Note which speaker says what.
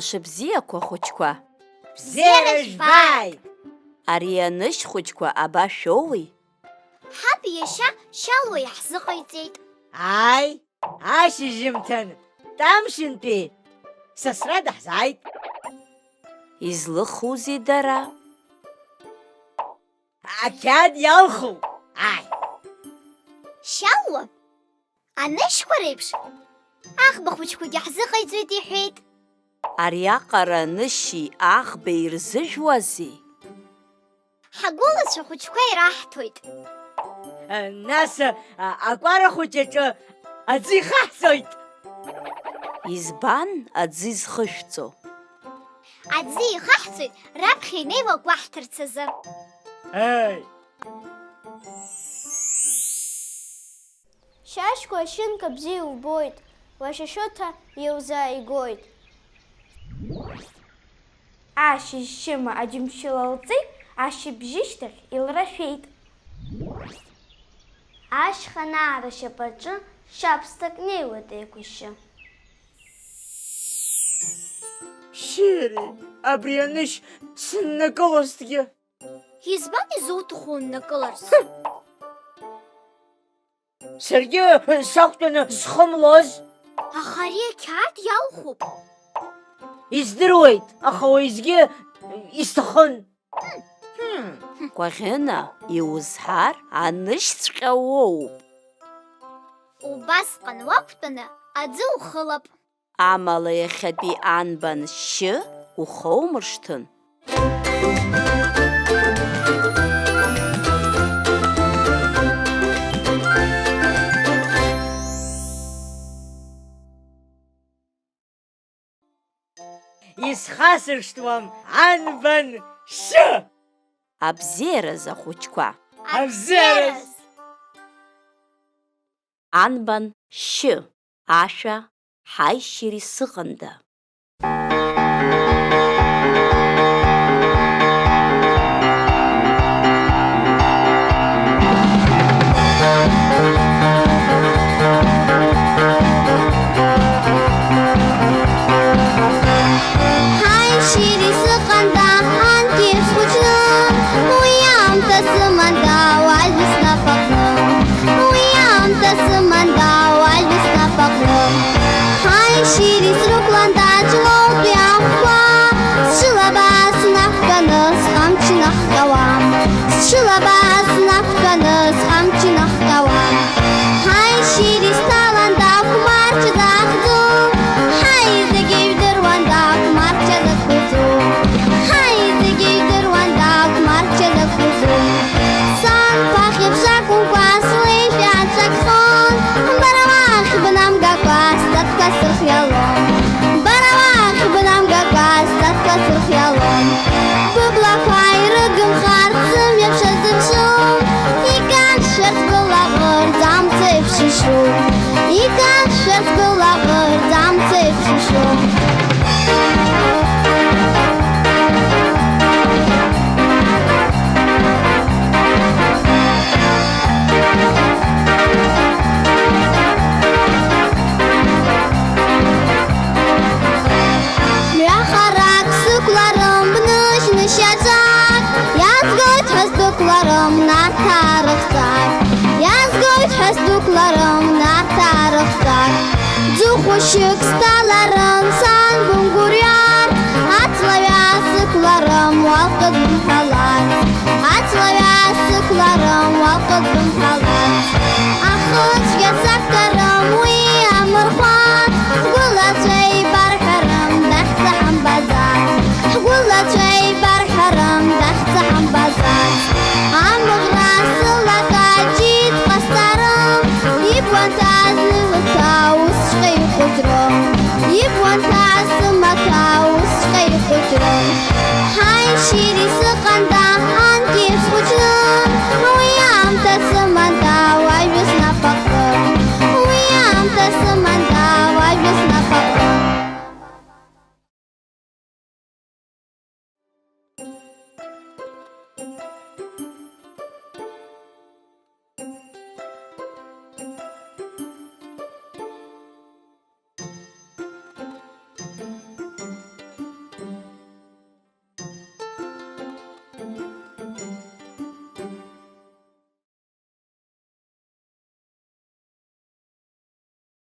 Speaker 1: Мшыбзиақәа хәыҷқәа.
Speaker 2: Бзиара жәбааит!
Speaker 1: Ари анышь хәыҷқәа абашәоуи?
Speaker 3: Ҳаб иашьа Шьалуа иаҳзыҟаиҵеит.
Speaker 2: Ааи, ашьыжьымҭан, Тамшьынтәи сасра даҳзааит.
Speaker 1: Излыхузеи дара?
Speaker 2: Ақьаад иалху. Ааи.
Speaker 3: Шьалуа, анышьқәа реиԥш, аӷба хәыҷқәагьы ҳзыҟаиҵоит иҳәеит.
Speaker 1: Ари аҟара анышьи аӷбеи ирзыжәуазеи?
Speaker 3: Ҳагәылацәа хәыҷқәа ираҳҭоит.
Speaker 2: Нас акәара хәыҷаҿы аӡы ихаҳҵоит.
Speaker 1: Избан аӡы изхышәҵо?
Speaker 3: Аӡы ихаҳҵоит раԥхьа инеиуа гәаҳҭарц азы.
Speaker 2: Ааи.
Speaker 4: Шьашькәа ашьынка бзиа убоит, лашьашьоҭа иузааигоит. Ашьыжьшьыма аџьымшьыла лҵеит, ашьыбжьышьҭахь илрашәеит. Ашьханаара шьапаҿы шьабсҭак неиуеит еиқәышьшьы.
Speaker 2: Шьыри, абри анышь сыннакылозҭгьы.
Speaker 3: Избан изуҭаху уннакыларц?
Speaker 2: Саргьы сақәтәаны зхымлоз.
Speaker 3: Аха ари ақьаад иалхуп.
Speaker 2: Издыруеит, аха уеизгьы исҭахын.
Speaker 1: Кәаӷьына, иузҳар анышьҵәҟьа уоуп.
Speaker 3: Убасҟан уақәтәаны аӡы ухылап.
Speaker 1: Амала иахьатәи Анбан Шььы ухоумыршҭын.
Speaker 2: Исхасыршҭуам Анбан Шььы.
Speaker 1: Абзиараз ахәыҷқәа.
Speaker 2: Абзиараз!
Speaker 1: Анбан Шььы, ашәа ҳаишьыри сыҟанда.
Speaker 4: Ишек сталарын сан бунгуряр, Атславя сыкларым валқыдым халар, Атславя сыкларым валқыдым халар.